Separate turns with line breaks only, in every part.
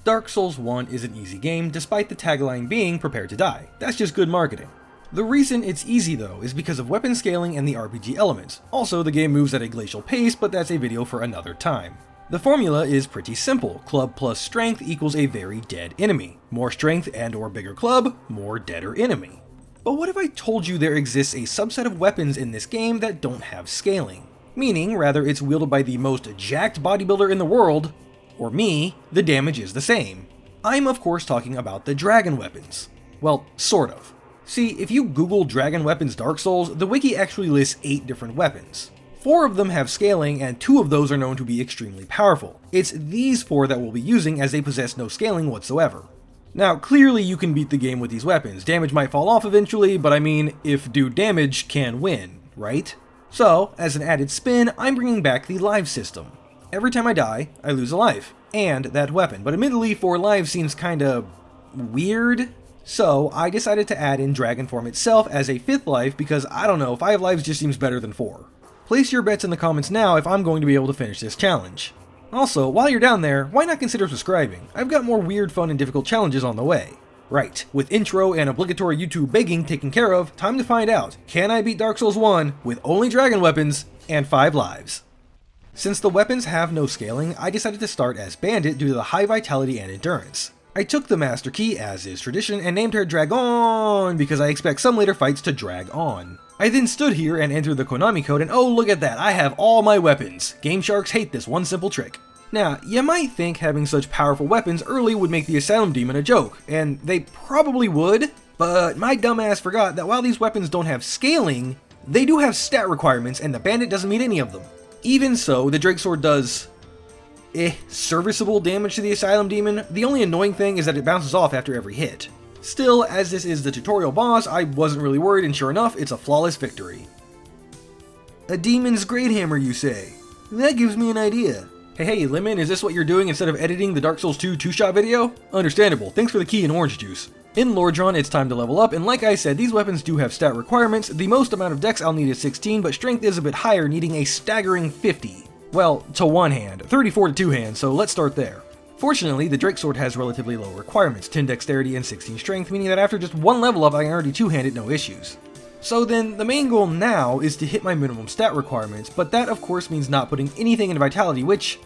Dark Souls 1 is an easy game, despite the tagline being "prepare to die." That's just good marketing. The reason it's easy though is because of weapon scaling and the RPG elements. Also, the game moves at a glacial pace, but that's a video for another time. The formula is pretty simple. Club plus strength equals a very dead enemy. More strength and or bigger club, more deader enemy. But what if I told you there exists a subset of weapons in this game that don't have scaling? Meaning, rather it's wielded by the most jacked bodybuilder in the world, or me, the damage is the same. I'm of course talking about the dragon weapons. Well, sort of. See, if you Google dragon weapons Dark Souls, the wiki actually lists 8 different weapons. 4 of them have scaling, and 2 of those are known to be extremely powerful. It's these 4 that we'll be using, as they possess no scaling whatsoever. Now, clearly you can beat the game with these weapons. Damage might fall off eventually, but I mean, if do damage can win, right? So, as an added spin, I'm bringing back the live system. Every time I die, I lose a life, and that weapon, but admittedly 4 lives seems kinda weird. So, I decided to add in dragon form itself as a 5th life because, I don't know, 5 lives just seems better than 4. Place your bets in the comments now if I'm going to be able to finish this challenge. Also, while you're down there, why not consider subscribing? I've got more weird, fun, and difficult challenges on the way. Right, with intro and obligatory YouTube begging taken care of, time to find out, can I beat Dark Souls 1 with only dragon weapons and 5 lives? Since the weapons have no scaling, I decided to start as Bandit due to the high vitality and endurance. I took the Master Key, as is tradition, and named her Dragon because I expect some later fights to drag on. I then stood here and entered the Konami code, and oh look at that, I have all my weapons. Game Sharks hate this one simple trick. Now, you might think having such powerful weapons early would make the Asylum Demon a joke, and they probably would, but my dumbass forgot that while these weapons don't have scaling, they do have stat requirements, and the Bandit doesn't meet any of them. Even so, the Drake Sword does serviceable damage to the Asylum Demon. The only annoying thing is that it bounces off after every hit. Still, as this is the tutorial boss, I wasn't really worried, and sure enough, it's a flawless victory. A demon's great hammer, you say? That gives me an idea. Hey, Lemon, is this what you're doing instead of editing the Dark Souls 2 two-shot video? Understandable, thanks for the key and orange juice. In Lordron, it's time to level up, and like I said, these weapons do have stat requirements. The most amount of dex I'll need is 16, but strength is a bit higher, needing a staggering 50. Well, to one hand, 34 to two hands, so let's start there. Fortunately, the Drake Sword has relatively low requirements, 10 dexterity and 16 strength, meaning that after just one level up I can already two-hand no issues. So then, the main goal now is to hit my minimum stat requirements, but that of course means not putting anything in vitality, which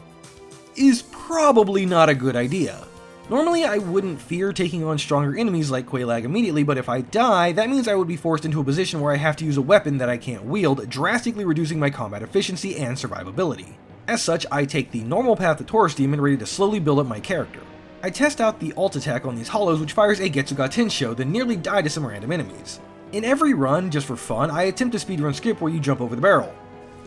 is probably not a good idea. Normally I wouldn't fear taking on stronger enemies like Quelaag immediately, but if I die, that means I would be forced into a position where I have to use a weapon that I can't wield, drastically reducing my combat efficiency and survivability. As such, I take the normal path to Taurus Demon, ready to slowly build up my character. I test out the alt attack on these hollows, which fires a Getsuga Tensho, then nearly die to some random enemies. In every run, just for fun, I attempt a speedrun skip where you jump over the barrel.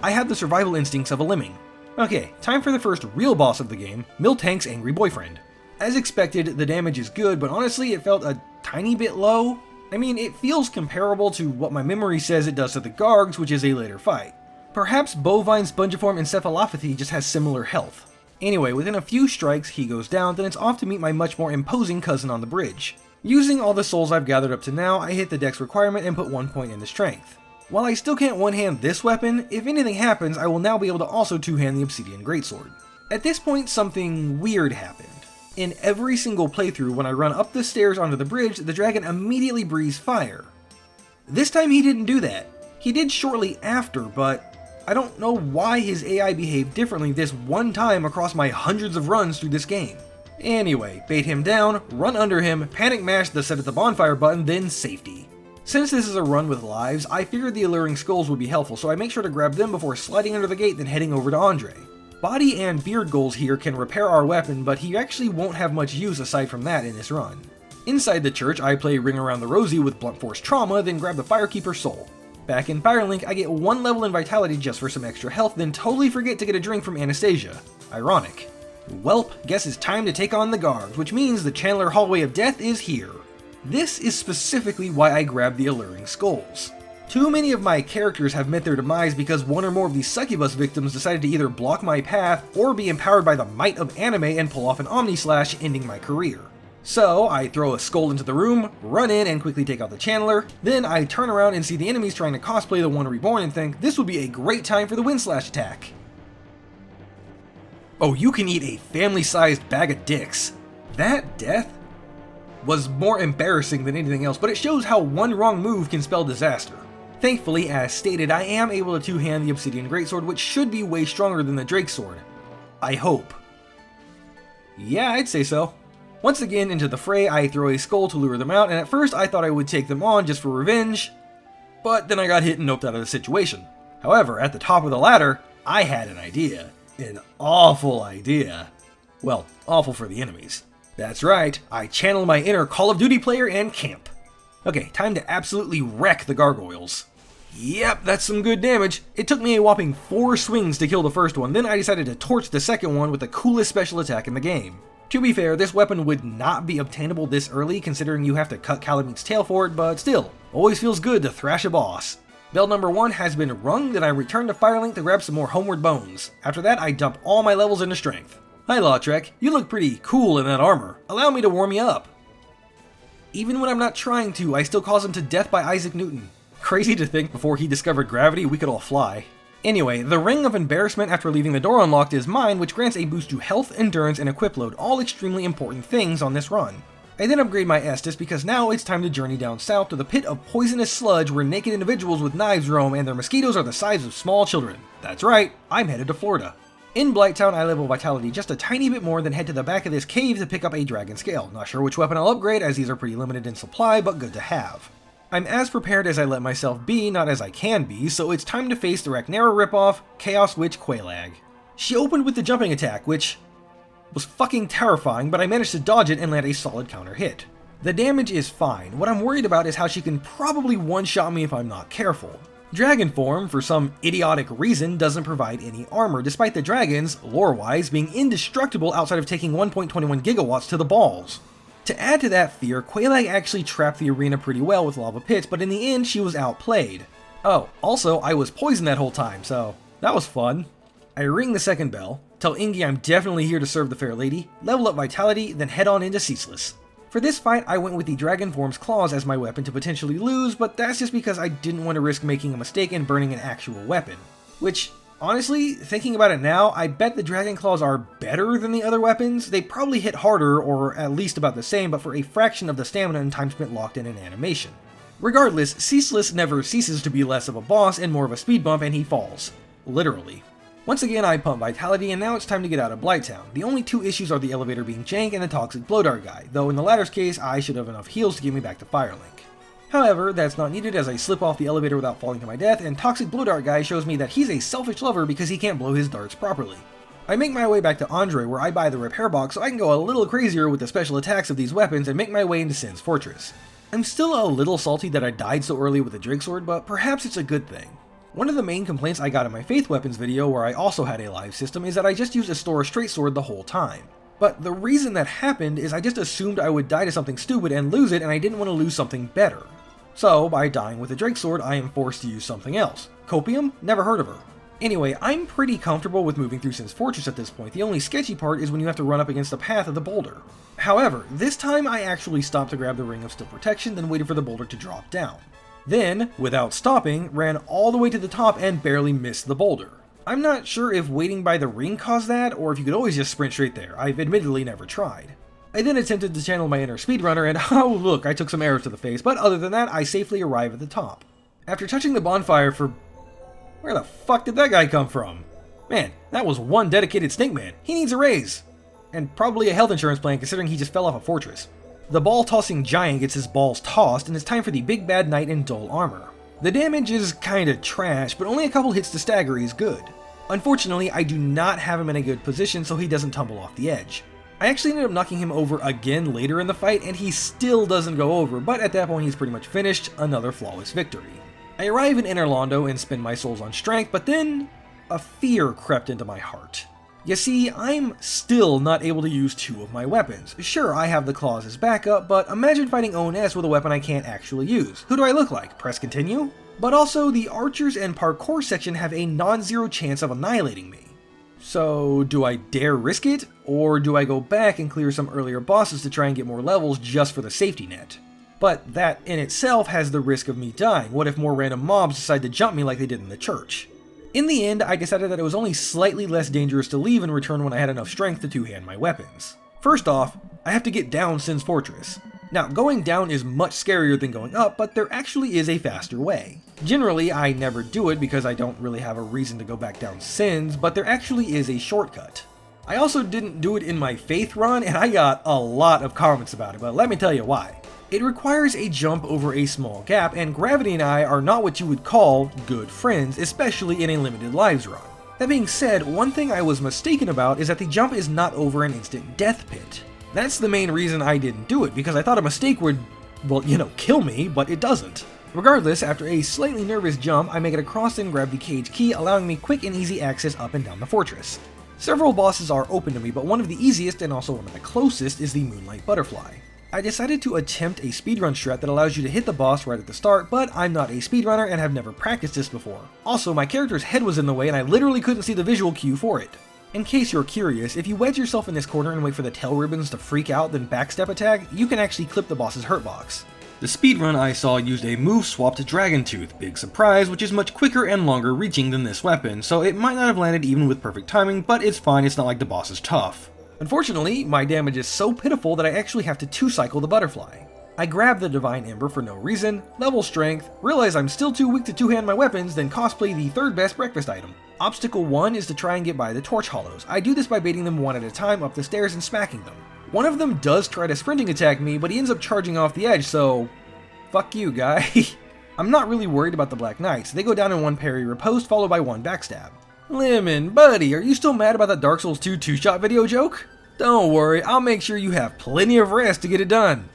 I have the survival instincts of a lemming. Okay, time for the first real boss of the game, Miltank's angry boyfriend. As expected, the damage is good, but honestly it felt a tiny bit low. I mean, it feels comparable to what my memory says it does to the Gargs, which is a later fight. Perhaps bovine spongiform encephalopathy just has similar health. Anyway, within a few strikes he goes down, then it's off to meet my much more imposing cousin on the bridge. Using all the souls I've gathered up to now, I hit the dex requirement and put 1 point into strength. While I still can't one-hand this weapon, if anything happens I will now be able to also two-hand the Obsidian Greatsword. At this point something weird happened. In every single playthrough, when I run up the stairs onto the bridge, the dragon immediately breathes fire. This time he didn't do that. He did shortly after, but I don't know why his AI behaved differently this one time across my hundreds of runs through this game. Anyway, bait him down, run under him, panic mash the set at the bonfire button, then safety. Since this is a run with lives, I figured the alluring skulls would be helpful, so I make sure to grab them before sliding under the gate then heading over to Andre. Body and beard goals here can repair our weapon, but he actually won't have much use aside from that in this run. Inside the church, I play Ring Around the Rosie with Blunt Force Trauma, then grab the Firekeeper's Soul. Back in Firelink, I get 1 level in Vitality just for some extra health, then totally forget to get a drink from Anastasia. Ironic. Welp, guess it's time to take on the guards, which means the Chandler Hallway of Death is here. This is specifically why I grabbed the alluring skulls. Too many of my characters have met their demise because one or more of these succubus victims decided to either block my path or be empowered by the might of anime and pull off an Omni Slash, ending my career. So I throw a skull into the room, run in and quickly take out the Channeler, then I turn around and see the enemies trying to cosplay the One Reborn and think this would be a great time for the Wind Slash attack. Oh, you can eat a family-sized bag of dicks. That death was more embarrassing than anything else, but it shows how one wrong move can spell disaster. Thankfully, as stated, I am able to two-hand the Obsidian Greatsword, which should be way stronger than the Drake Sword. I hope. Yeah, I'd say so. Once again, into the fray, I throw a skull to lure them out, and at first I thought I would take them on just for revenge, but then I got hit and noped out of the situation. However, at the top of the ladder, I had an idea. An awful idea. Well, awful for the enemies. That's right, I channeled my inner Call of Duty player and camp. Okay, time to absolutely wreck the gargoyles. Yep, that's some good damage. It took me a whopping 4 swings to kill the first one, then I decided to torch the second one with the coolest special attack in the game. To be fair, this weapon would not be obtainable this early considering you have to cut Calameet's tail for it, but still, always feels good to thrash a boss. Bell number 1 has been rung, then I return to Firelink to grab some more homeward bones. After that, I dump all my levels into strength. Hi Lautrec, you look pretty cool in that armor. Allow me to warm you up. Even when I'm not trying to, I still cause him to death by Isaac Newton. Crazy to think before he discovered gravity, we could all fly. Anyway, the Ring of Embarrassment after leaving the door unlocked is mine, which grants a boost to health, endurance, and equip load, all extremely important things on this run. I then upgrade my Estus because now it's time to journey down south to the pit of poisonous sludge where naked individuals with knives roam and their mosquitoes are the size of small children. That's right, I'm headed to Florida. In Blighttown, I level Vitality just a tiny bit more, then head to the back of this cave to pick up a Dragon Scale. Not sure which weapon I'll upgrade, as these are pretty limited in supply, but good to have. I'm as prepared as I let myself be, not as I can be, so it's time to face the Rhaenyra ripoff, Chaos Witch Quelaag. She opened with the jumping attack, which was fucking terrifying, but I managed to dodge it and land a solid counter hit. The damage is fine. What I'm worried about is how she can probably one-shot me if I'm not careful. Dragon form, for some idiotic reason, doesn't provide any armor, despite the dragons, lore-wise, being indestructible outside of taking 1.21 gigawatts to the balls. To add to that fear, Quelaag actually trapped the arena pretty well with lava pits, but in the end she was outplayed. Oh, also, I was poisoned that whole time, so that was fun. I ring the second bell, tell Ingi I'm definitely here to serve the fair lady, level up Vitality, then head on into Ceaseless. For this fight, I went with the Dragon Form's claws as my weapon to potentially lose, but that's just because I didn't want to risk making a mistake and burning an actual weapon. Which, honestly, thinking about it now, I bet the Dragon Claws are better than the other weapons. They probably hit harder, or at least about the same, but for a fraction of the stamina and time spent locked in an animation. Regardless, Ceaseless never ceases to be less of a boss and more of a speed bump, and he falls. Literally. Once again, I pump Vitality, and now it's time to get out of Blighttown. The only 2 issues are the elevator being jank and the toxic blow dart guy, though in the latter's case, I should have enough heals to get me back to Firelink. However, that's not needed as I slip off the elevator without falling to my death, and toxic blow dart guy shows me that he's a selfish lover because he can't blow his darts properly. I make my way back to Andre where I buy the repair box so I can go a little crazier with the special attacks of these weapons and make my way into Sin's fortress. I'm still a little salty that I died so early with the Drake Sword, but perhaps it's a good thing. One of the main complaints I got in my Faith Weapons video, where I also had a live system, is that I just used a Stora straight sword the whole time. But the reason that happened is I just assumed I would die to something stupid and lose it, and I didn't want to lose something better. So, by dying with a Drake Sword, I am forced to use something else. Copium? Never heard of her. Anyway, I'm pretty comfortable with moving through Sin's fortress at this point. The only sketchy part is when you have to run up against the path of the boulder. However, this time I actually stopped to grab the Ring of Still Protection, then waited for the boulder to drop down. Then, without stopping, ran all the way to the top and barely missed the boulder. I'm not sure if waiting by the ring caused that, or if you could always just sprint straight there. I've admittedly never tried. I then attempted to channel my inner speedrunner and oh look, I took some arrows to the face, but other than that, I safely arrive at the top. After touching the bonfire for... Where the fuck did that guy come from? Man, that was one dedicated snake man. He needs a raise. And probably a health insurance plan considering he just fell off a fortress. The ball-tossing giant gets his balls tossed, and it's time for the big bad knight in dull armor. The damage is kinda trash, but only a couple hits to stagger is good. Unfortunately, I do not have him in a good position so he doesn't tumble off the edge. I actually ended up knocking him over again later in the fight, and he still doesn't go over, but at that point he's pretty much finished, another flawless victory. I arrive in Inner Londo and spend my souls on strength, but then a fear crept into my heart. You see, I'm still not able to use 2 of my weapons. Sure, I have the claws as backup, but imagine fighting ONS with a weapon I can't actually use. Who do I look like? Press continue? But also, the archers and parkour section have a non-zero chance of annihilating me. So, do I dare risk it? Or do I go back and clear some earlier bosses to try and get more levels just for the safety net? But that in itself has the risk of me dying. What if more random mobs decide to jump me like they did in the church? In the end, I decided that it was only slightly less dangerous to leave and return when I had enough strength to two-hand my weapons. First off, I have to get down Sin's fortress. Now, going down is much scarier than going up, but there actually is a faster way. Generally, I never do it because I don't really have a reason to go back down Sin's, but there actually is a shortcut. I also didn't do it in my Faith run, and I got a lot of comments about it, but let me tell you why. It requires a jump over a small gap, and Gravity and I are not what you would call good friends, especially in a limited lives run. That being said, one thing I was mistaken about is that the jump is not over an instant death pit. That's the main reason I didn't do it, because I thought a mistake would, well, kill me, but it doesn't. Regardless, after a slightly nervous jump, I make it across and grab the cage key, allowing me quick and easy access up and down the fortress. Several bosses are open to me, but one of the easiest and also one of the closest is the Moonlight Butterfly. I decided to attempt a speedrun strat that allows you to hit the boss right at the start, but I'm not a speedrunner and have never practiced this before. Also, my character's head was in the way and I literally couldn't see the visual cue for it. In case you're curious, if you wedge yourself in this corner and wait for the tail ribbons to freak out then backstep attack, you can actually clip the boss's hurt box. The speedrun I saw used a move-swapped Dragon Tooth, big surprise, which is much quicker and longer reaching than this weapon, so it might not have landed even with perfect timing, but it's fine, it's not like the boss is tough. Unfortunately, my damage is so pitiful that I actually have to 2-cycle the butterfly. I grab the Divine Ember for no reason, level strength, realize I'm still too weak to two-hand my weapons, then cosplay the third best breakfast item. Obstacle 1 is to try and get by the torch hollows. I do this by baiting them one at a time up the stairs and smacking them. One of them does try to sprinting attack me, but he ends up charging off the edge, so fuck you, guy. I'm not really worried about the Black Knights. They go down in one parry riposte followed by one backstab. Lemon, buddy, are you still mad about that Dark Souls 2 two-shot video joke? Don't worry, I'll make sure you have plenty of rest to get it done.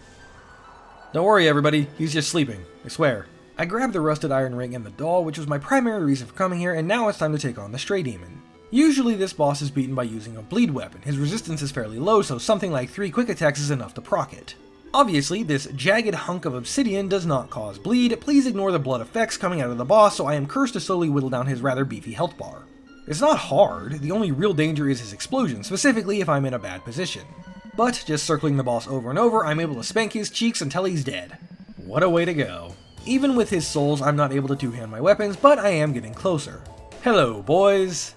Don't worry everybody, he's just sleeping, I swear. I grabbed the Rusted Iron Ring and the doll, which was my primary reason for coming here, and now it's time to take on the Stray Demon. Usually this boss is beaten by using a bleed weapon. His resistance is fairly low, so something like 3 quick attacks is enough to proc it. Obviously, this jagged hunk of obsidian does not cause bleed. Please ignore the blood effects coming out of the boss, so I am cursed to slowly whittle down his rather beefy health bar. It's not hard, the only real danger is his explosion, specifically if I'm in a bad position. But just circling the boss over and over, I'm able to spank his cheeks until he's dead. What a way to go. Even with his souls, I'm not able to two-hand my weapons, but I am getting closer. Hello, boys.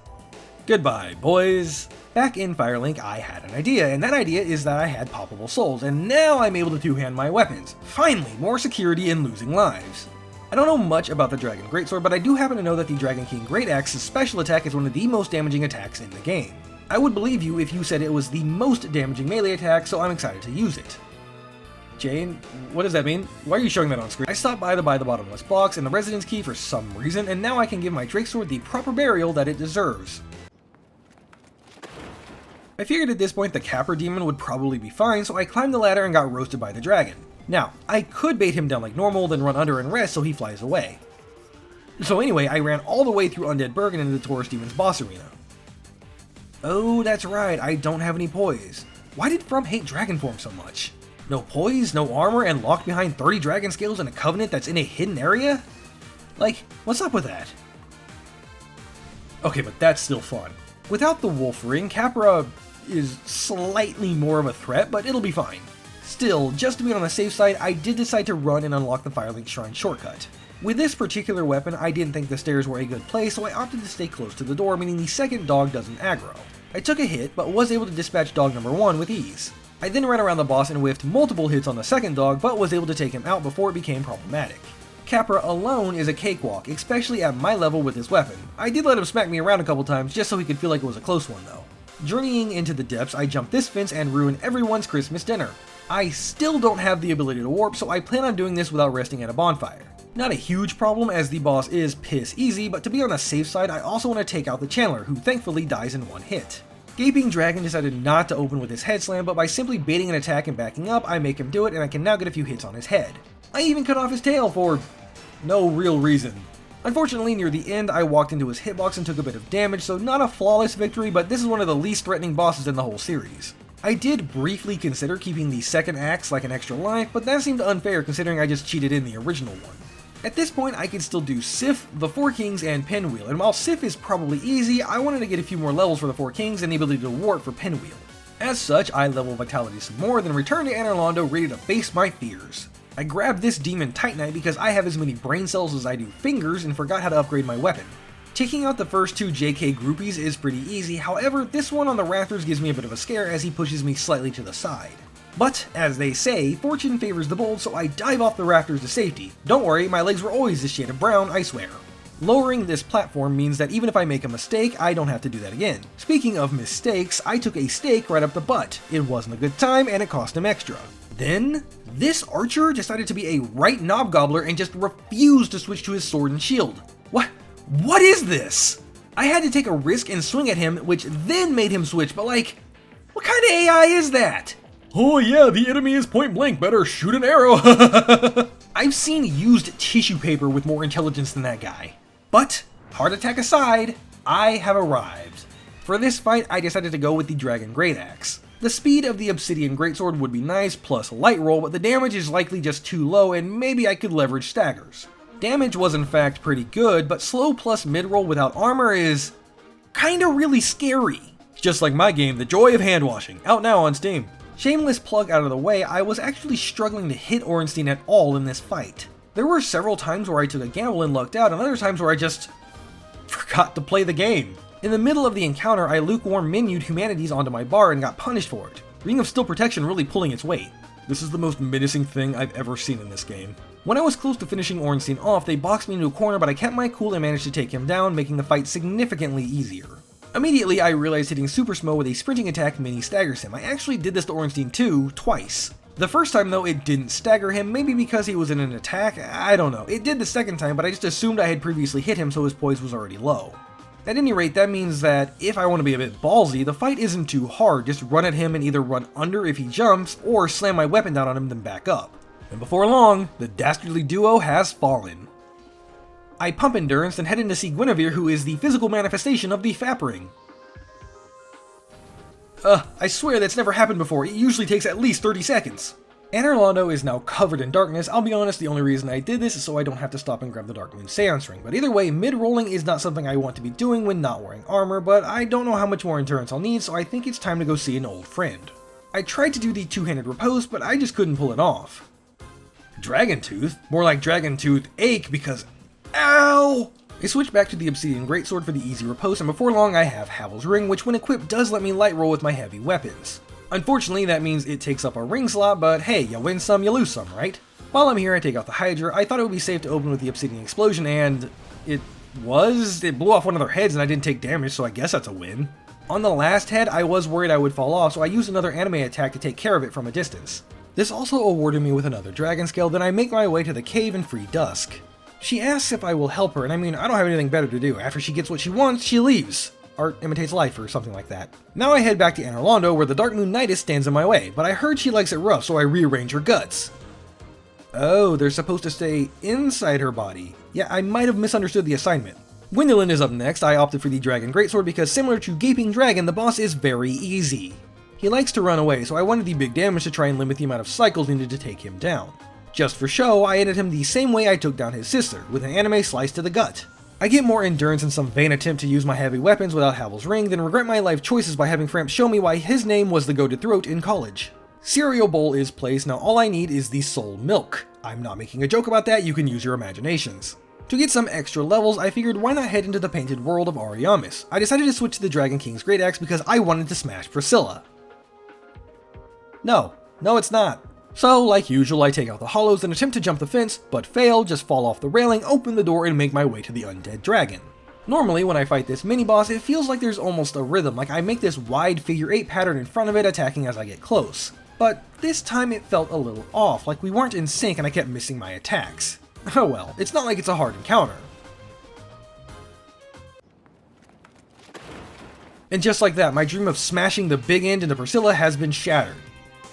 Goodbye, boys. Back in Firelink, I had an idea, and that idea is that I had poppable souls, and now I'm able to two-hand my weapons. Finally, more security in losing lives. I don't know much about the Dragon Greatsword, but I do happen to know that the Dragon King Great Axe's special attack is one of the most damaging attacks in the game. I would believe you if you said it was the most damaging melee attack, so I'm excited to use it. Jane, what does that mean? Why are you showing that on screen? I stopped by the bottomless box and the residence key for some reason, and now I can give my Drake Sword the proper burial that it deserves. I figured at this point the Capra Demon would probably be fine, so I climbed the ladder and got roasted by the dragon. Now, I could bait him down like normal, then run under and rest so he flies away. So anyway, I ran all the way through Undead Burg and into the Taurus Demon's boss arena. Oh, that's right, I don't have any poise. Why did From hate dragon form so much? No poise, no armor, and locked behind 30 dragon scales in a covenant that's in a hidden area? Like, what's up with that? Okay, but that's still fun. Without the wolf ring, Capra is slightly more of a threat, but it'll be fine. Still, just to be on the safe side, I did decide to run and unlock the Firelink Shrine shortcut. With this particular weapon, I didn't think the stairs were a good place, so I opted to stay close to the door, meaning the second dog doesn't aggro. I took a hit, but was able to dispatch dog number 1 with ease. I then ran around the boss and whiffed multiple hits on the second dog, but was able to take him out before it became problematic. Capra alone is a cakewalk, especially at my level with this weapon. I did let him smack me around a couple times just so he could feel like it was a close one though. Journeying into the depths, I jump this fence and ruin everyone's Christmas dinner. I still don't have the ability to warp, so I plan on doing this without resting at a bonfire. Not a huge problem as the boss is piss easy, but to be on the safe side, I also want to take out the Channeler, who thankfully dies in one hit. Gaping Dragon decided not to open with his head slam, but by simply baiting an attack and backing up, I make him do it and I can now get a few hits on his head. I even cut off his tail for no real reason. Unfortunately, near the end, I walked into his hitbox and took a bit of damage, so not a flawless victory, but this is one of the least threatening bosses in the whole series. I did briefly consider keeping the second axe like an extra life, but that seemed unfair considering I just cheated in the original one. At this point, I could still do Sif, the Four Kings, and Pinwheel, and while Sif is probably easy, I wanted to get a few more levels for the Four Kings and the ability to warp for Pinwheel. As such, I level Vitality some more, then return to Anor Londo ready to face my fears. I grabbed this Demon Titanite because I have as many brain cells as I do fingers and forgot how to upgrade my weapon. Taking out the first two JK groupies is pretty easy, however, this one on the rafters gives me a bit of a scare as he pushes me slightly to the side. But, as they say, fortune favors the bold, so I dive off the rafters to safety. Don't worry, my legs were always this shade of brown, I swear. Lowering this platform means that even if I make a mistake, I don't have to do that again. Speaking of mistakes, I took a stake right up the butt. It wasn't a good time, and it cost him extra. Then, this archer decided to be a right knob gobbler and just refused to switch to his sword and shield. What is this? I had to take a risk and swing at him, which then made him switch, but like, what kind of AI is that? Oh yeah, the enemy is point blank, better shoot an arrow. I've seen used tissue paper with more intelligence than that guy. But, heart attack aside, I have arrived. For this fight, I decided to go with the Dragon Great Axe. The speed of the Obsidian Greatsword would be nice, plus light roll, but the damage is likely just too low and maybe I could leverage staggers. Damage was in fact pretty good, but slow plus mid-roll without armor is kinda really scary. Just like my game, The Joy of Handwashing, out now on Steam. Shameless plug out of the way, I was actually struggling to hit Ornstein at all in this fight. There were several times where I took a gamble and lucked out, and other times where I just forgot to play the game. In the middle of the encounter, I lukewarm menued humanities onto my bar and got punished for it. Ring of Steel Protection really pulling its weight. This is the most menacing thing I've ever seen in this game. When I was close to finishing Ornstein off, they boxed me into a corner, but I kept my cool and managed to take him down, making the fight significantly easier. Immediately, I realized hitting Super Smo with a sprinting attack mini staggers him. I actually did this to Ornstein too, twice. The first time though, it didn't stagger him, maybe because he was in an attack, I don't know. It did the second time, but I just assumed I had previously hit him so his poise was already low. At any rate, that means that if I want to be a bit ballsy, the fight isn't too hard, just run at him and either run under if he jumps, or slam my weapon down on him then back up. And before long, the dastardly duo has fallen. I pump endurance and head in to see Guinevere, who is the physical manifestation of the Fap Ring. I swear that's never happened before, it usually takes at least 30 seconds. Anor Londo is now covered in darkness. I'll be honest, the only reason I did this is so I don't have to stop and grab the Dark Moon Seance Ring, but either way, mid-rolling is not something I want to be doing when not wearing armor, but I don't know how much more endurance I'll need, so I think it's time to go see an old friend. I tried to do the two-handed riposte, but I just couldn't pull it off. Dragon Tooth? More like Dragon Tooth Ache because... ow! I switch back to the Obsidian Greatsword for the easy riposte, and before long I have Havel's Ring, which when equipped does let me light roll with my heavy weapons. Unfortunately, that means it takes up a ring slot, but hey, you win some, you lose some, right? While I'm here, I take out the Hydra. I thought it would be safe to open with the Obsidian Explosion, and it was. It blew off one of their heads and I didn't take damage, so I guess that's a win. On the last head, I was worried I would fall off, so I used another anime attack to take care of it from a distance. This also awarded me with another Dragon Scale, then I make my way to the cave and free Dusk. She asks if I will help her, and I mean, I don't have anything better to do. After she gets what she wants, she leaves. Art imitates life, or something like that. Now I head back to Anor Londo, where the Dark Moon Nidus stands in my way, but I heard she likes it rough, so I rearrange her guts. Oh, they're supposed to stay inside her body. Yeah, I might have misunderstood the assignment. Gwyndolin is up next. I opted for the Dragon Greatsword because similar to Gaping Dragon, the boss is very easy. He likes to run away, so I wanted the big damage to try and limit the amount of cycles needed to take him down. Just for show, I ended him the same way I took down his sister, with an anime slice to the gut. I get more endurance in some vain attempt to use my heavy weapons without Havel's Ring, then regret my life choices by having Framp show me why his name was the Goated Throat in college. Cereal bowl is placed, now all I need is the soul milk. I'm not making a joke about that, you can use your imaginations. To get some extra levels, I figured why not head into the painted world of Ariamis. I decided to switch to the Dragon King's Great Axe because I wanted to smash Priscilla. No, it's not. So, like usual, I take out the hollows and attempt to jump the fence, but fail, just fall off the railing, open the door, and make my way to the undead dragon. Normally, when I fight this mini-boss, it feels like there's almost a rhythm, like I make this wide figure 8 pattern in front of it, attacking as I get close. But this time it felt a little off, like we weren't in sync and I kept missing my attacks. Oh well, it's not like it's a hard encounter. And just like that, my dream of smashing the big end into Priscilla has been shattered.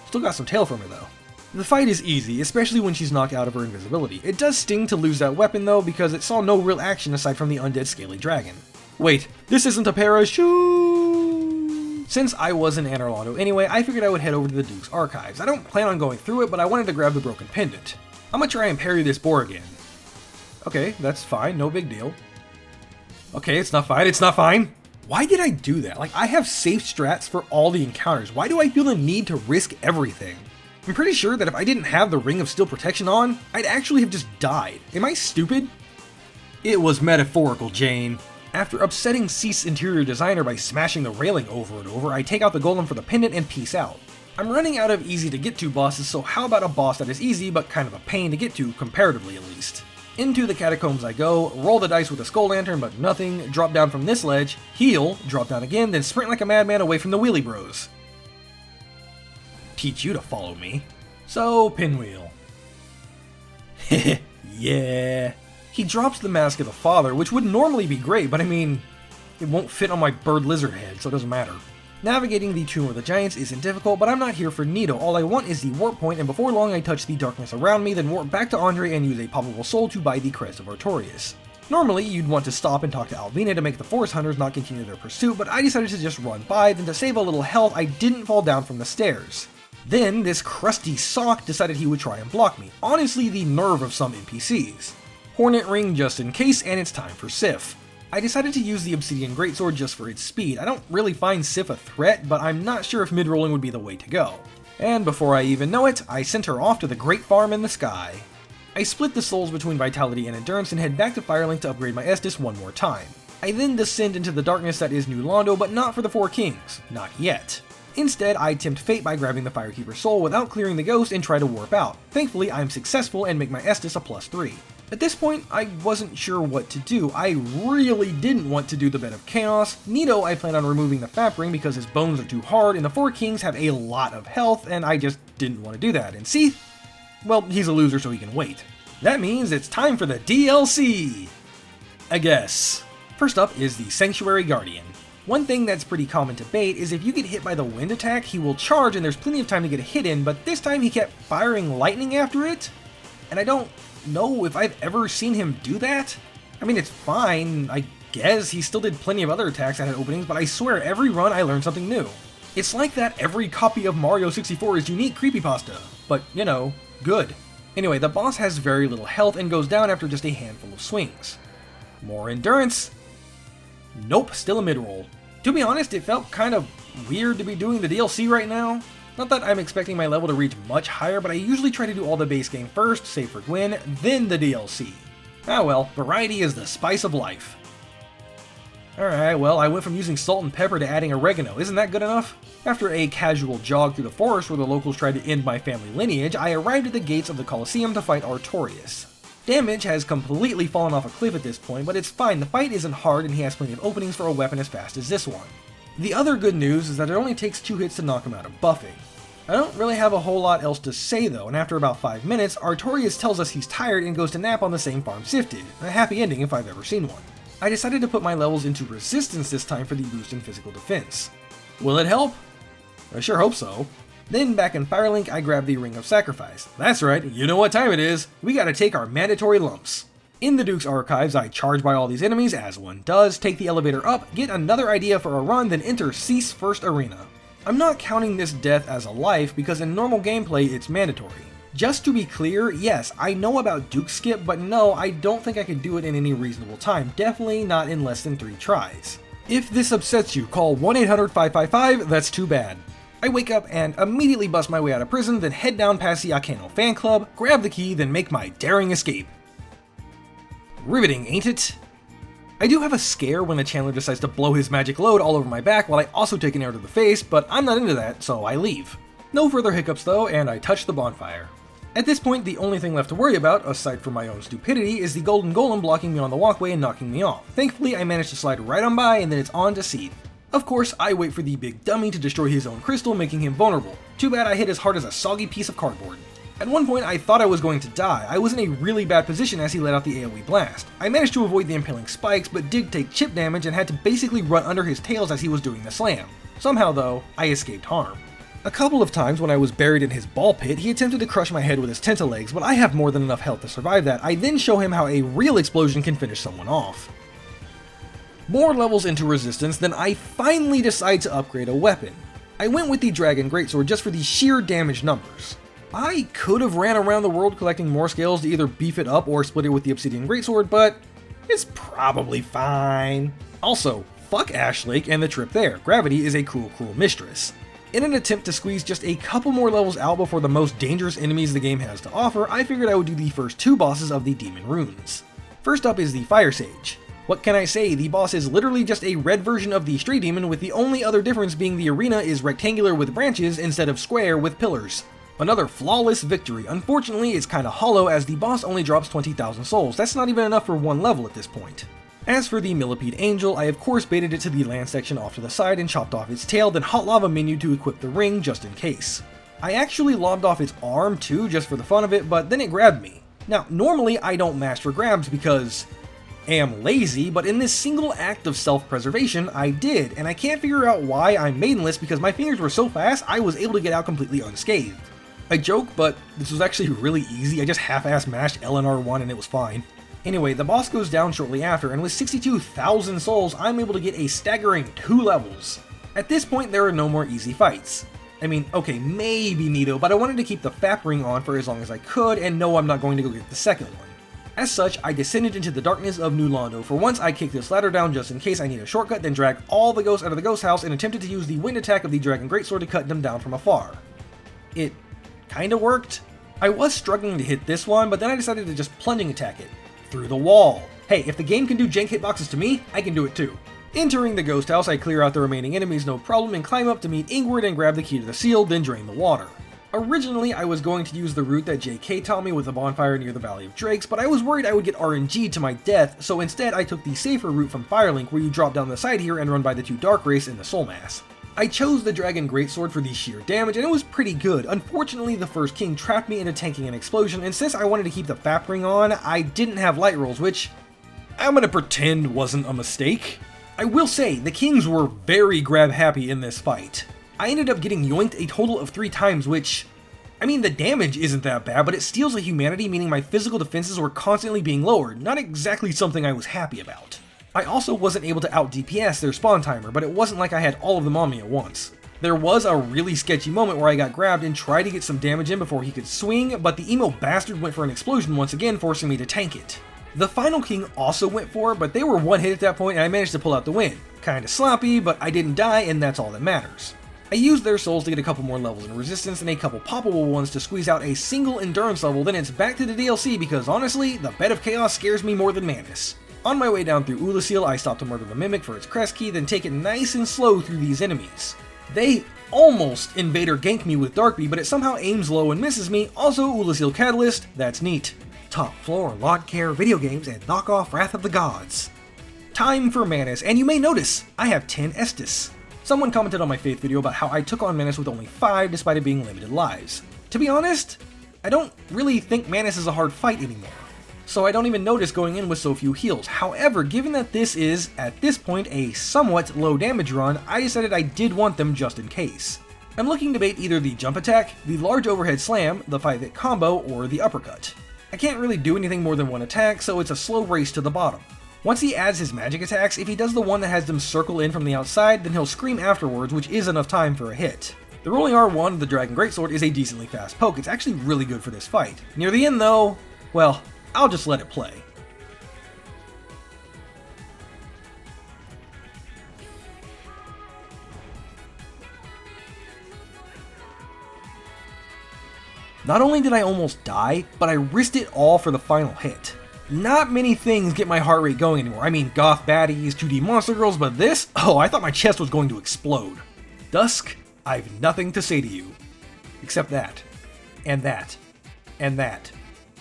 Still got some tail from her though. The fight is easy, especially when she's knocked out of her invisibility. It does sting to lose that weapon though, because it saw no real action aside from the undead scaly dragon. Wait, this isn't a parachute! Since I was in Anor Londo anyway, I figured I would head over to the Duke's archives. I don't plan on going through it, but I wanted to grab the broken pendant. I'm gonna try and parry this boar again. Okay, that's fine, no big deal. Okay, it's not fine. Why did I do that? Like, I have safe strats for all the encounters. Why do I feel the need to risk everything? I'm pretty sure that if I didn't have the Ring of Steel Protection on, I'd actually have just died. Am I stupid? It was metaphorical, Jane. After upsetting Cease's interior designer by smashing the railing over and over, I take out the golem for the pendant and peace out. I'm running out of easy to get to bosses, so how about a boss that is easy but kind of a pain to get to, comparatively at least. Into the catacombs I go, roll the dice with a skull lantern but nothing, drop down from this ledge, heal, drop down again, then sprint like a madman away from the wheelie bros. Teach you to follow me. So, pinwheel. Heh, yeah. He drops the Mask of the Father, which would normally be great, but I mean, it won't fit on my bird lizard head, so it doesn't matter. Navigating the Tomb of the Giants isn't difficult, but I'm not here for Nito. All I want is the warp point, and before long I touch the darkness around me, then warp back to Andre and use a poppable soul to buy the crest of Artorias. Normally, you'd want to stop and talk to Alvina to make the Forest Hunters not continue their pursuit, but I decided to just run by, then to save a little health, I didn't fall down from the stairs. Then, this crusty sock decided he would try and block me. Honestly, the nerve of some NPCs. Hornet Ring just in case, and it's time for Sif. I decided to use the Obsidian Greatsword just for its speed. I don't really find Sif a threat, but I'm not sure if mid-rolling would be the way to go. And before I even know it, I sent her off to the Great Farm in the sky. I split the souls between Vitality and Endurance and head back to Firelink to upgrade my Estus one more time. I then descend into the darkness that is New Londo, but not for the Four Kings. Not yet. Instead, I tempt fate by grabbing the Firekeeper soul without clearing the ghost and try to warp out. Thankfully, I'm successful and make my Estus a +3. At this point, I wasn't sure what to do. I really didn't want to do the Bed of Chaos. Nito, I plan on removing the Fap Ring because his bones are too hard, and the Four Kings have a lot of health, and I just didn't want to do that. And Seath? Well, he's a loser, so he can wait. That means it's time for the DLC! I guess. First up is the Sanctuary Guardian. One thing that's pretty common to bait is if you get hit by the wind attack, he will charge and there's plenty of time to get a hit in, but this time he kept firing lightning after it? And I don't know if I've ever seen him do that. I mean, it's fine, I guess. He still did plenty of other attacks that had openings, but I swear every run I learned something new. It's like that every copy of Mario 64 is unique creepypasta, but, you know, good. Anyway, the boss has very little health and goes down after just a handful of swings. More endurance. Nope, still a mid-roll. To be honest, it felt kind of weird to be doing the DLC right now. Not that I'm expecting my level to reach much higher, but I usually try to do all the base game first, save for Gwen, then the DLC. Ah well, variety is the spice of life. Alright, well, I went from using salt and pepper to adding oregano. Isn't that good enough? After a casual jog through the forest where the locals tried to end my family lineage, I arrived at the gates of the Colosseum to fight Artorias. Damage has completely fallen off a cliff at this point, but it's fine, the fight isn't hard and he has plenty of openings for a weapon as fast as this one. The other good news is that it only takes 2 hits to knock him out of buffing. I don't really have a whole lot else to say though, and after about 5 minutes, Artorias tells us he's tired and goes to nap on the same farm Sif did. A happy ending if I've ever seen one. I decided to put my levels into resistance this time for the boost in physical defense. Will it help? I sure hope so. Then back in Firelink, I grab the Ring of Sacrifice. That's right, you know what time it is. We gotta take our mandatory lumps. In the Duke's Archives, I charge by all these enemies, as one does, take the elevator up, get another idea for a run, then enter Cease's first arena. I'm not counting this death as a life, because in normal gameplay, it's mandatory. Just to be clear, yes, I know about Duke Skip, but no, I don't think I could do it in any reasonable time, definitely not in less than 3 tries. If this upsets you, call 1-800-555, that's too bad. I wake up and immediately bust my way out of prison, then head down past the Akano fan club, grab the key, then make my daring escape. Riveting, ain't it? I do have a scare when the Chandler decides to blow his magic load all over my back while I also take an arrow to the face, but I'm not into that, so I leave. No further hiccups though, and I touch the bonfire. At this point, the only thing left to worry about, aside from my own stupidity, is the golden golem blocking me on the walkway and knocking me off. Thankfully, I managed to slide right on by, and then it's on to Seath. Of course, I wait for the big dummy to destroy his own crystal, making him vulnerable. Too bad I hit as hard as a soggy piece of cardboard. At one point, I thought I was going to die. I was in a really bad position as he let out the AoE blast. I managed to avoid the impaling spikes, but did take chip damage and had to basically run under his tails as he was doing the slam. Somehow though, I escaped harm. A couple of times when I was buried in his ball pit, he attempted to crush my head with his tentalegs, but I have more than enough health to survive that. I then show him how a real explosion can finish someone off. More levels into resistance, then I finally decide to upgrade a weapon. I went with the Dragon Greatsword just for the sheer damage numbers. I could have ran around the world collecting more scales to either beef it up or split it with the Obsidian Greatsword, but it's probably fine. Also, fuck Ash Lake and the trip there. Gravity is a cruel, cruel mistress. In an attempt to squeeze just a couple more levels out before the most dangerous enemies the game has to offer, I figured I would do the first 2 bosses of the Demon Runes. First up is the Fire Sage. What can I say, the boss is literally just a red version of the Stray Demon, with the only other difference being the arena is rectangular with branches instead of square with pillars. Another flawless victory. Unfortunately, it's kinda hollow as the boss only drops 20,000 souls. That's not even enough for one level at this point. As for the Millipede Angel, I of course baited it to the land section off to the side and chopped off its tail, then hot lava menu to equip the ring just in case. I actually lobbed off its arm too, just for the fun of it, but then it grabbed me. Now, normally I don't mash for grabs because I am lazy, but in this single act of self-preservation, I did, and I can't figure out why I'm maidenless because my fingers were so fast I was able to get out completely unscathed. I joke, but this was actually really easy. I just half-ass mashed L and R1 and it was fine. Anyway, the boss goes down shortly after, and with 62,000 souls, I'm able to get a staggering 2 levels. At this point, there are no more easy fights. I mean, okay, maybe Nito, but I wanted to keep the FAP ring on for as long as I could, and no, I'm not going to go get the second one. As such, I descended into the darkness of New Londo. For once, I kicked this ladder down just in case I need a shortcut, then dragged all the ghosts out of the ghost house and attempted to use the wind attack of the Dragon Greatsword to cut them down from afar. It kinda worked. I was struggling to hit this one, but then I decided to just plunging attack it. Through the wall. Hey, if the game can do jank hitboxes to me, I can do it too. Entering the ghost house, I clear out the remaining enemies no problem and climb up to meet Ingrid and grab the key to the seal, then drain the water. Originally, I was going to use the route that JK taught me with the bonfire near the Valley of Drakes, but I was worried I would get RNG'd to my death, so instead I took the safer route from Firelink where you drop down the side here and run by the 2 Dark Race and the Soul Mass. I chose the Dragon Greatsword for the sheer damage, and it was pretty good. Unfortunately, the First King trapped me into tanking an explosion, and since I wanted to keep the FAP ring on, I didn't have light rolls, which I'm gonna pretend wasn't a mistake. I will say, the Kings were very grab happy in this fight. I ended up getting yoinked a total of 3 times, which, I mean, the damage isn't that bad, but it steals a humanity, meaning my physical defenses were constantly being lowered, not exactly something I was happy about. I also wasn't able to out DPS their spawn timer, but it wasn't like I had all of them on me at once. There was a really sketchy moment where I got grabbed and tried to get some damage in before he could swing, but the emo bastard went for an explosion once again, forcing me to tank it. The final king also went for it, but they were one hit at that point and I managed to pull out the win. Kinda sloppy, but I didn't die and that's all that matters. I used their souls to get a couple more levels in resistance and a couple poppable ones to squeeze out a single endurance level, then it's back to the DLC because honestly, the Bed of Chaos scares me more than Manus. On my way down through Ulasil, I stop to murder the Mimic for its crest key, then take it nice and slow through these enemies. They almost invader gank me with Darkbee, but it somehow aims low and misses me. Also, Ulasil Catalyst, that's neat. Top floor, lot care, video games, and knock off Wrath of the Gods. Time for Manus, and you may notice, I have 10 Estus. Someone commented on my Faith video about how I took on Manus with only 5 despite it being limited lives. To be honest, I don't really think Manus is a hard fight anymore, so I don't even notice going in with so few heals. However, given that this is, at this point, a somewhat low damage run, I decided I did want them just in case. I'm looking to bait either the jump attack, the large overhead slam, the 5-hit combo, or the uppercut. I can't really do anything more than one attack, so it's a slow race to the bottom. Once he adds his magic attacks, if he does the one that has them circle in from the outside, then he'll scream afterwards, which is enough time for a hit. The rolling R1 of the Dragon Greatsword is a decently fast poke. It's actually really good for this fight. Near the end though, well, I'll just let it play. Not only did I almost die, but I risked it all for the final hit. Not many things get my heart rate going anymore. I mean, goth baddies, 2D monster girls, but this? Oh, I thought my chest was going to explode. Dusk, I've nothing to say to you. Except that. And that. And that.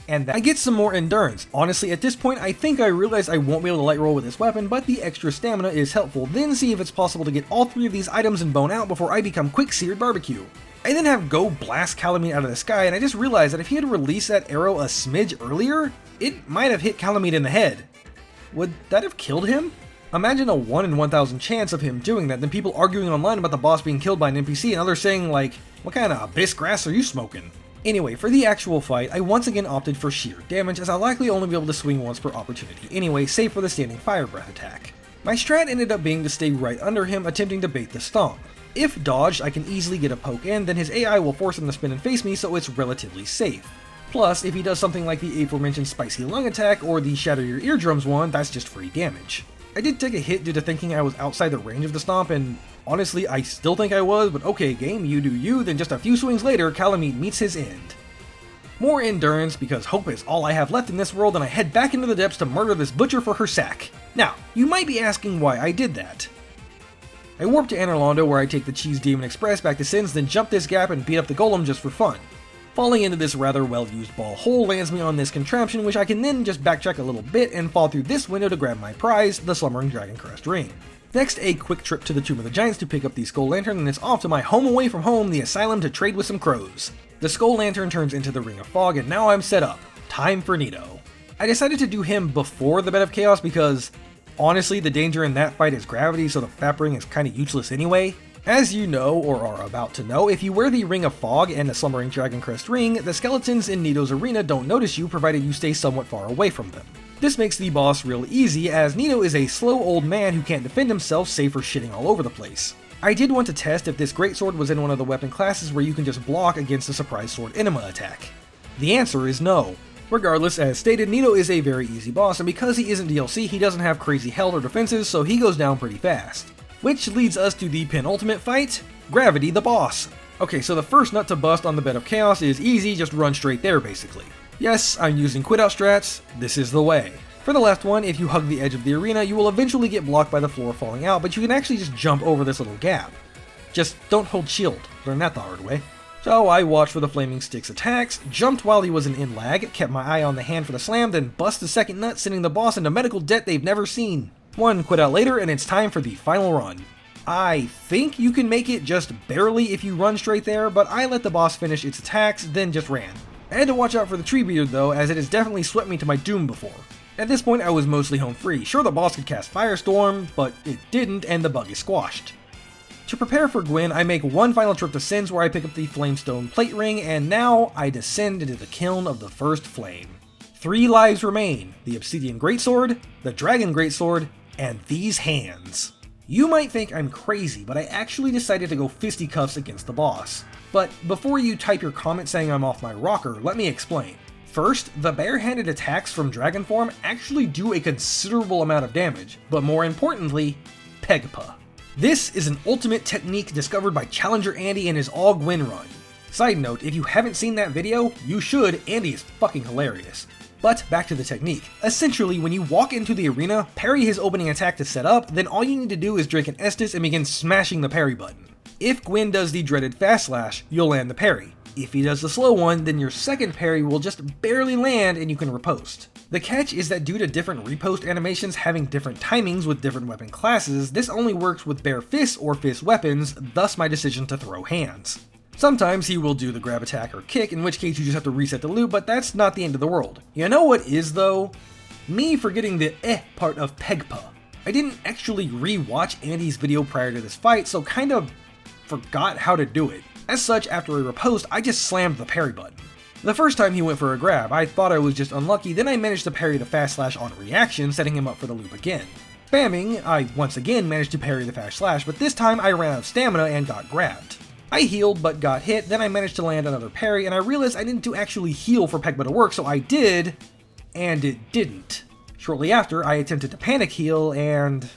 And that. I get some more endurance. Honestly, at this point, I think I realize I won't be able to light roll with this weapon, but the extra stamina is helpful. Then see if it's possible to get all 3 of these items and bone out before I become quick seared barbecue. I then have Go blast Calamite out of the sky, and I just realized that if he had released that arrow a smidge earlier, it might have hit Calamite in the head. Would that have killed him? Imagine a 1 in 1,000 chance of him doing that, then people arguing online about the boss being killed by an NPC and others saying like, what kind of abyss grass are you smoking? Anyway, for the actual fight, I once again opted for sheer damage, as I'll likely only be able to swing once per opportunity anyway, save for the standing fire breath attack. My strat ended up being to stay right under him, attempting to bait the stomp. If dodged, I can easily get a poke in, then his AI will force him to spin and face me, so it's relatively safe. Plus, if he does something like the aforementioned spicy lung attack or the shatter your eardrums one, that's just free damage. I did take a hit due to thinking I was outside the range of the stomp, and honestly, I still think I was, but okay game, you do you. Then just a few swings later, Calamite meets his end. More endurance, because hope is all I have left in this world, and I head back into the depths to murder this butcher for her sack. Now, you might be asking why I did that. I warp to Anorlando where I take the Cheese Demon Express back to Sins, then jump this gap and beat up the golem just for fun. Falling into this rather well-used ball hole lands me on this contraption, which I can then just backtrack a little bit and fall through this window to grab my prize, the Slumbering Dragon Crest Ring. Next, a quick trip to the Tomb of the Giants to pick up the Skull Lantern, and it's off to my home away from home, the Asylum, to trade with some crows. The Skull Lantern turns into the Ring of Fog, and now I'm set up. Time for Nito. I decided to do him before the Bed of Chaos because, honestly, the danger in that fight is gravity, so the Fap Ring is kinda useless anyway. As you know, or are about to know, if you wear the Ring of Fog and the Slumbering Dragon Crest Ring, the skeletons in Nito's arena don't notice you provided you stay somewhat far away from them. This makes the boss real easy, as Nito is a slow old man who can't defend himself save for shitting all over the place. I did want to test if this greatsword was in one of the weapon classes where you can just block against a surprise sword enema attack. The answer is no. Regardless, as stated, Nito is a very easy boss, and because he isn't DLC, he doesn't have crazy health or defenses, so he goes down pretty fast. Which leads us to the penultimate fight, Gravity the boss. Okay, so the first nut to bust on the Bed of Chaos is easy, just run straight there basically. Yes, I'm using quit out strats, this is the way. For the last one, if you hug the edge of the arena, you will eventually get blocked by the floor falling out, but you can actually just jump over this little gap. Just don't hold shield, learn that the hard way. So I watched for the Flaming Stick's attacks, jumped while he was in lag, kept my eye on the hand for the slam, then bust the second nut, sending the boss into medical debt they've never seen. One quit out later, and it's time for the final run. I think you can make it just barely if you run straight there, but I let the boss finish its attacks, then just ran. I had to watch out for the tree beard though, as it has definitely swept me to my doom before. At this point I was mostly home free. Sure, the boss could cast Firestorm, but it didn't, and the bug is squashed. To prepare for Gwyn, I make one final trip to Sins where I pick up the Flamestone Plate Ring, and now I descend into the kiln of the First Flame. 3 lives remain, the Obsidian Greatsword, the Dragon Greatsword, and these hands. You might think I'm crazy, but I actually decided to go fisticuffs against the boss. But before you type your comment saying I'm off my rocker, let me explain. First, the barehanded attacks from Dragon Form actually do a considerable amount of damage, but more importantly, Pegpa. This is an ultimate technique discovered by Challenger Andy in his All Gwyn run. Side note, if you haven't seen that video, you should, Andy is fucking hilarious. But back to the technique. Essentially, when you walk into the arena, parry his opening attack to set up, then all you need to do is drink an Estus and begin smashing the parry button. If Gwyn does the dreaded Fast Slash, you'll land the parry. If he does the slow one, then your second parry will just barely land and you can riposte. The catch is that due to different riposte animations having different timings with different weapon classes, this only works with bare fists or fist weapons, thus my decision to throw hands. Sometimes he will do the grab attack or kick, in which case you just have to reset the loop, but that's not the end of the world. You know what is though? Me forgetting the part of Pegpa. I didn't actually re-watch Andy's video prior to this fight, so kind of forgot how to do it. As such, after a riposte, I just slammed the parry button. The first time he went for a grab, I thought I was just unlucky, then I managed to parry the Fast Slash on reaction, setting him up for the loop again. Spamming, I once again managed to parry the Fast Slash, but this time I ran out of stamina and got grabbed. I healed but got hit, then I managed to land another parry, and I realized I didn't actually heal for Pegpa to work, so I did, and it didn't. Shortly after, I attempted to panic heal, and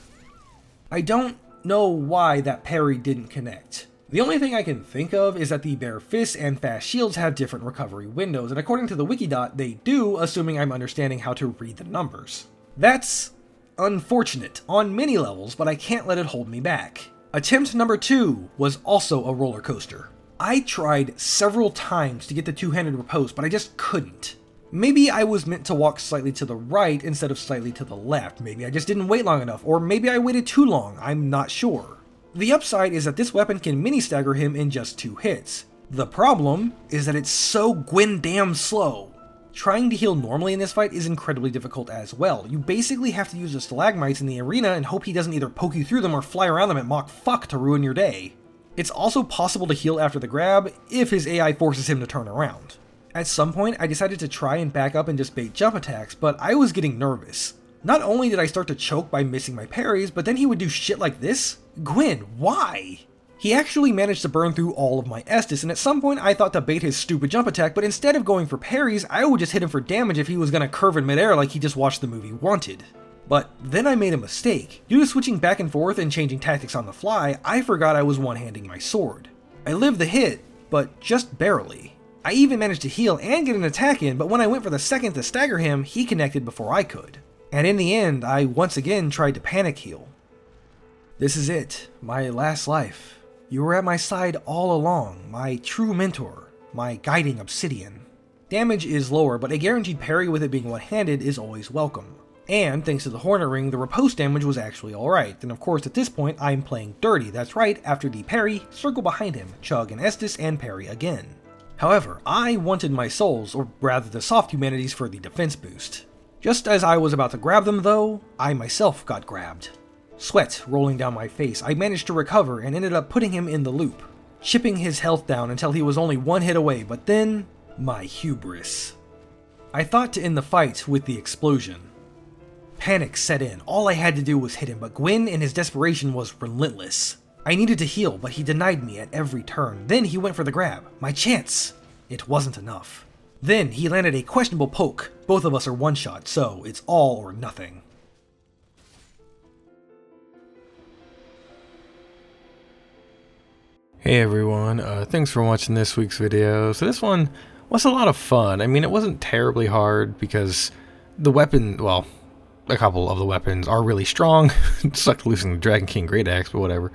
I don't know why that parry didn't connect. The only thing I can think of is that the bare fists and fast shields have different recovery windows, and according to the Wikidot, they do, assuming I'm understanding how to read the numbers. That's unfortunate on many levels, but I can't let it hold me back. Attempt number 2 was also a roller coaster. I tried several times to get the two-handed riposte, but I just couldn't. Maybe I was meant to walk slightly to the right instead of slightly to the left, maybe I just didn't wait long enough, or maybe I waited too long, I'm not sure. The upside is that this weapon can mini-stagger him in just 2 hits. The problem is that it's so damn slow. Trying to heal normally in this fight is incredibly difficult as well. You basically have to use the stalagmites in the arena and hope he doesn't either poke you through them or fly around them at Mach fuck to ruin your day. It's also possible to heal after the grab if his AI forces him to turn around. At some point, I decided to try and back up and just bait jump attacks, but I was getting nervous. Not only did I start to choke by missing my parries, but then he would do shit like this? Gwyn, why? He actually managed to burn through all of my Estus, and at some point I thought to bait his stupid jump attack, but instead of going for parries, I would just hit him for damage if he was gonna curve in midair like he just watched the movie Wanted. But then I made a mistake. Due to switching back and forth and changing tactics on the fly, I forgot I was one-handing my sword. I lived the hit, but just barely. I even managed to heal and get an attack in, but when I went for the second to stagger him, he connected before I could. And in the end, I once again tried to panic heal. This is it, my last life. You were at my side all along, my true mentor, my guiding obsidian. Damage is lower, but a guaranteed parry with it being one-handed is always welcome. And thanks to the Hornet Ring, the riposte damage was actually alright. And of course at this point I'm playing dirty, that's right, after the parry, circle behind him, chug and Estus, and parry again. However, I wanted my souls, or rather the soft humanities, for the defense boost. Just as I was about to grab them though, I myself got grabbed. Sweat rolling down my face, I managed to recover and ended up putting him in the loop, chipping his health down until he was only one hit away, but then, my hubris. I thought to end the fight with the explosion. Panic set in, all I had to do was hit him, but Gwyn in his desperation was relentless. I needed to heal, but he denied me at every turn. Then he went for the grab, my chance. It wasn't enough. Then he landed a questionable poke. Both of us are one-shot, so it's all or nothing.
Hey everyone, thanks for watching this week's video. So this one was a lot of fun. I mean, it wasn't terribly hard because the weapon, well, a couple of the weapons are really strong. Sucked losing the Dragon King Great Axe, but whatever.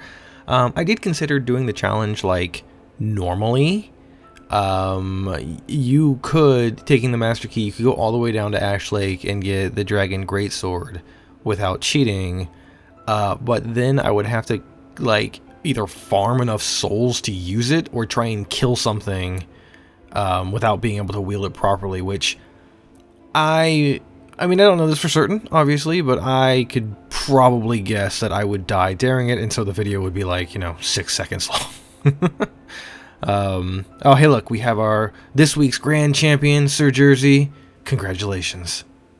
I did consider doing the challenge like normally. You could, taking the Master Key, you could go all the way down to Ash Lake and get the Dragon Greatsword without cheating. But then I would have to like either farm enough souls to use it or try and kill something without being able to wield it properly, which I mean, I don't know this for certain, obviously, but I could probably guess that I would die daring it, and so the video would be like, 6 seconds long. Oh, hey look, we have this week's grand champion, Sir Jersey. Congratulations.